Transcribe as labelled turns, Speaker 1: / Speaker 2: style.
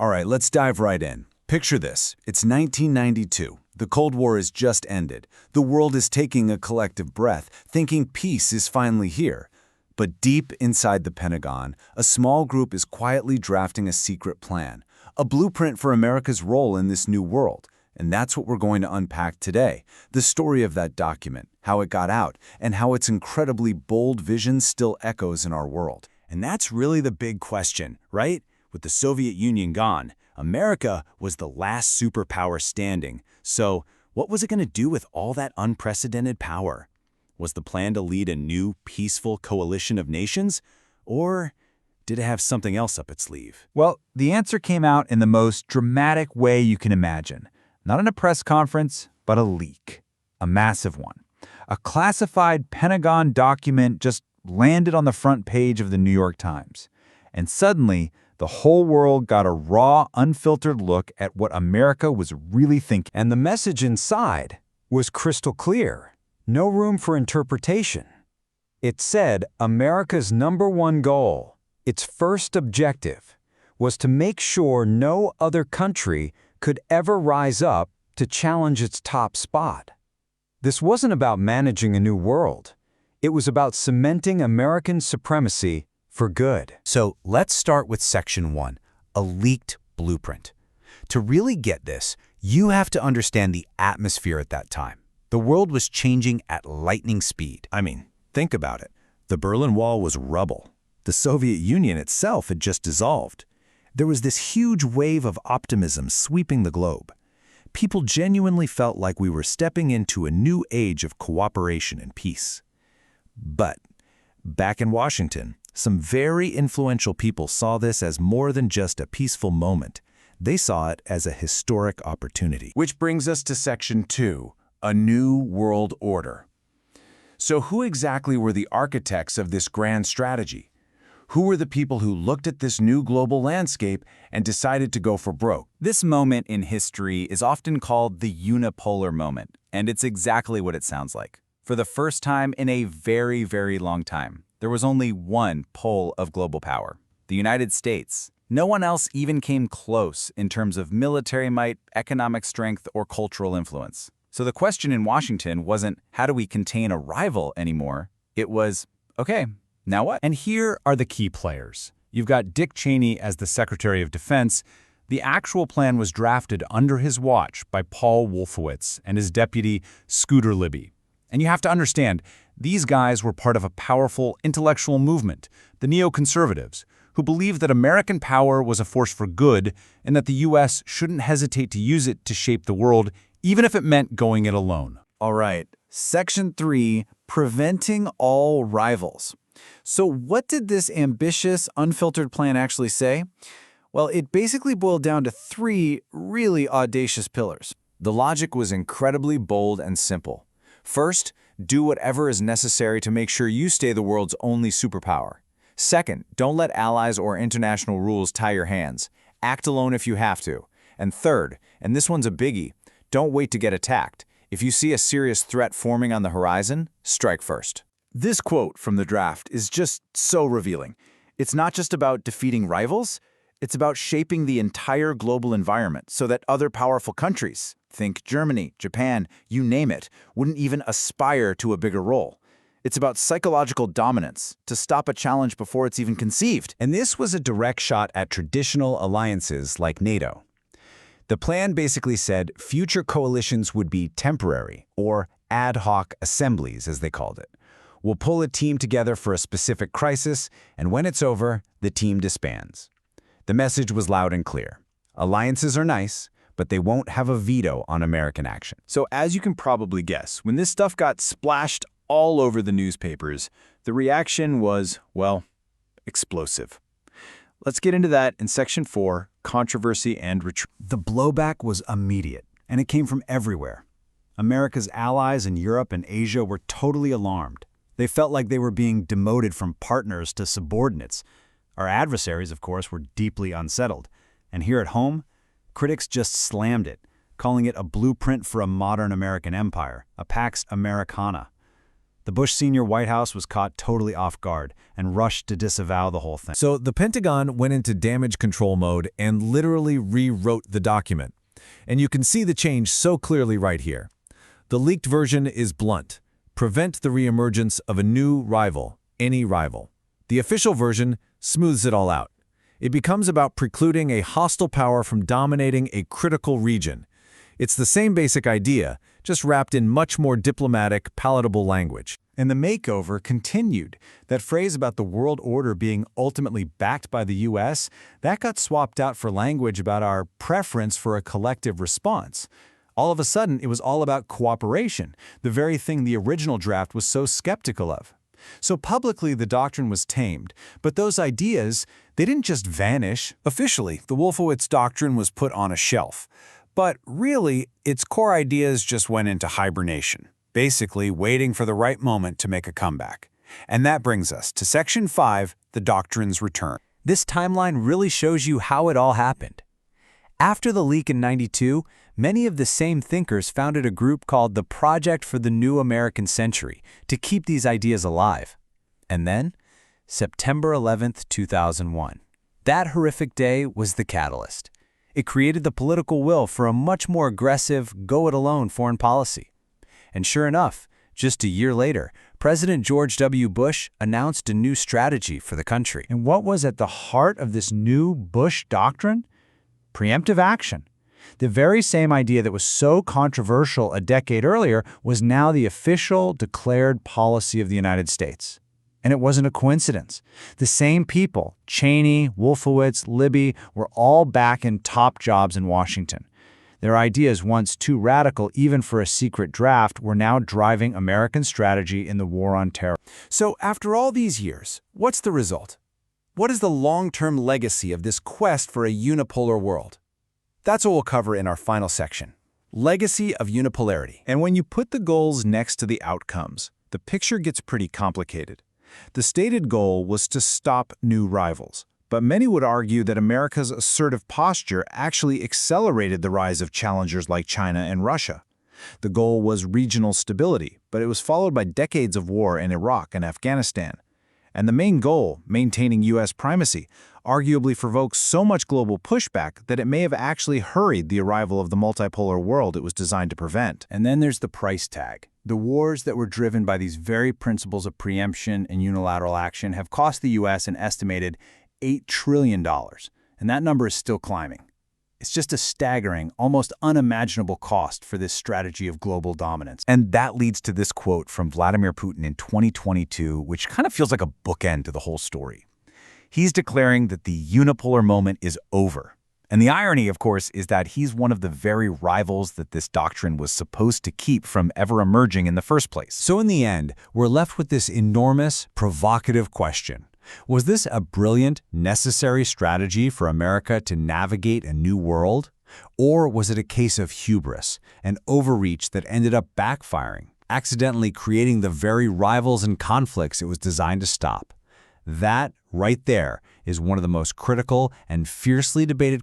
Speaker 1: All right, let's dive right in. Picture this. It's 1992. The Cold War has just ended. The world is taking a collective breath, thinking peace is finally here. But deep inside the Pentagon, a small group is quietly drafting a secret plan, a blueprint for America's role in this new world. And that's what we're going to unpack today, the story of that document, how it got out, and how its incredibly bold vision still echoes in our world.
Speaker 2: And that's really the big question, right? With the Soviet Union gone, America was the last superpower standing. So what was it going to do with all that unprecedented power? Was the plan to lead a new, peaceful coalition of nations? Or did it have something else up its sleeve?
Speaker 3: Well, the answer came out in the most dramatic way you can imagine. Not in a press conference, but a leak. A massive one. A classified Pentagon document just landed on the front page of the New York Times. And suddenly, the whole world got a raw, unfiltered look at what America was really thinking.
Speaker 4: And the message inside was crystal clear. No room for interpretation. It said America's #1 goal, its first objective, was to make sure no other country could ever rise up to challenge its top spot. This wasn't about managing a new world. It was about cementing American supremacy for good.
Speaker 2: So let's start with Section 1, a leaked blueprint. To really get this, you have to understand the atmosphere at that time. The world was changing at lightning speed.
Speaker 5: I mean, think about it. The Berlin Wall was rubble. The Soviet Union itself had just dissolved. There was this huge wave of optimism sweeping the globe. People genuinely felt like we were stepping into a new age of cooperation and peace. But back in Washington, some very influential people saw this as more than just a peaceful moment. They saw it as a historic opportunity.
Speaker 1: Which brings us to Section 2, a new world order. So who exactly were the architects of this grand strategy? Who were the people who looked at this new global landscape and decided to go for broke?
Speaker 3: This moment in history is often called the Unipolar moment, and it's exactly what it sounds like. For the first time in a very, very long time, there was only one pole of global power, the United States. No one else even came close in terms of military might, economic strength, or cultural influence. So the question in Washington wasn't, how do we contain a rival anymore? It was, okay, now what?
Speaker 6: And here are the key players. You've got Dick Cheney as the Secretary of Defense. The actual plan was drafted under his watch by Paul Wolfowitz and his deputy, Scooter Libby. And you have to understand, these guys were part of a powerful intellectual movement, the neoconservatives, who believed that American power was a force for good and that the U.S. shouldn't hesitate to use it to shape the world, even if it meant going it alone.
Speaker 3: All right, Section 3, preventing all rivals. So what did this ambitious, unfiltered plan actually say? Well, it basically boiled down to 3 really audacious pillars.
Speaker 1: The logic was incredibly bold and simple. First, do whatever is necessary to make sure you stay the world's only superpower. Second, don't let allies or international rules tie your hands. Act alone if you have to. And third, and this one's a biggie, don't wait to get attacked. If you see a serious threat forming on the horizon, strike first.
Speaker 3: This quote from the draft is just so revealing. It's not just about defeating rivals, it's about shaping the entire global environment so that other powerful countries, think Germany, Japan, you name it, wouldn't even aspire to a bigger role. It's about psychological dominance, to stop a challenge before it's even conceived.
Speaker 2: And this was a direct shot at traditional alliances like NATO. The plan basically said future coalitions would be temporary, or ad hoc assemblies, as they called it. We'll pull a team together for a specific crisis, and when it's over, the team disbands. The message was loud and clear. Alliances are nice, but they won't have a veto on American action.
Speaker 3: So as you can probably guess, when this stuff got splashed all over the newspapers, the reaction was, well, explosive. Let's get into that in Section 4, controversy and retreat.
Speaker 6: The blowback was immediate, and it came from everywhere. America's allies in Europe and Asia were totally alarmed. They felt like they were being demoted from partners to subordinates. Our adversaries, of course, were deeply unsettled. And here at home, critics just slammed it, calling it a blueprint for a modern American empire, a Pax Americana.
Speaker 2: The Bush Sr. White House was caught totally off guard and rushed to disavow the whole thing.
Speaker 5: So the Pentagon went into damage control mode and literally rewrote the document. And you can see the change so clearly right here. The leaked version is blunt. Prevent the reemergence of a new rival, any rival. The official version smooths it all out. It becomes about precluding a hostile power from dominating a critical region. It's the same basic idea, just wrapped in much more diplomatic, palatable language.
Speaker 2: And the makeover continued. That phrase about the world order being ultimately backed by the U.S., that got swapped out for language about our preference for a collective response. All of a sudden, it was all about cooperation, the very thing the original draft was so skeptical of. So publicly, the doctrine was tamed, but those ideas, they didn't just vanish.
Speaker 1: Officially, the Wolfowitz Doctrine was put on a shelf. But really, its core ideas just went into hibernation, basically waiting for the right moment to make a comeback. And that brings us to Section 5, the Doctrine's Return.
Speaker 3: This timeline really shows you how it all happened. After the leak in '92, many of the same thinkers founded a group called the Project for the New American Century to keep these ideas alive. And then, September 11th, 2001. That horrific day was the catalyst. It created the political will for a much more aggressive, go-it-alone foreign policy. And sure enough, just a year later, President George W. Bush announced a new strategy for the country.
Speaker 4: And what was at the heart of this new Bush doctrine? Preemptive action. The very same idea that was so controversial a decade earlier was now the official, declared policy of the United States. And it wasn't a coincidence. The same people, Cheney, Wolfowitz, Libby, were all back in top jobs in Washington. Their ideas, once too radical even for a secret draft, were now driving American strategy in the war on terror.
Speaker 1: So after all these years, what's the result? What is the long-term legacy of this quest for a unipolar world? That's what we'll cover in our final section. Legacy of unipolarity.
Speaker 2: And when you put the goals next to the outcomes, the picture gets pretty complicated. The stated goal was to stop new rivals, but many would argue that America's assertive posture actually accelerated the rise of challengers like China and Russia. The goal was regional stability, but it was followed by decades of war in Iraq and Afghanistan. And the main goal, maintaining U.S. primacy, arguably provoked so much global pushback that it may have actually hurried the arrival of the multipolar world it was designed to prevent.
Speaker 3: And then there's the price tag. The wars that were driven by these very principles of preemption and unilateral action have cost the U.S. an estimated $8 trillion, and that number is still climbing. It's just a staggering, almost unimaginable cost for this strategy of global dominance.
Speaker 2: And that leads to this quote from Vladimir Putin in 2022, which kind of feels like a bookend to the whole story. He's declaring that the unipolar moment is over. And the irony, of course, is that he's one of the very rivals that this doctrine was supposed to keep from ever emerging in the first place.
Speaker 5: So in the end, we're left with this enormous, provocative question. Was this a brilliant, necessary strategy for America to navigate a new world? Or was it a case of hubris, an overreach that ended up backfiring, accidentally creating the very rivals and conflicts it was designed to stop? That, right there, is one of the most critical and fiercely debated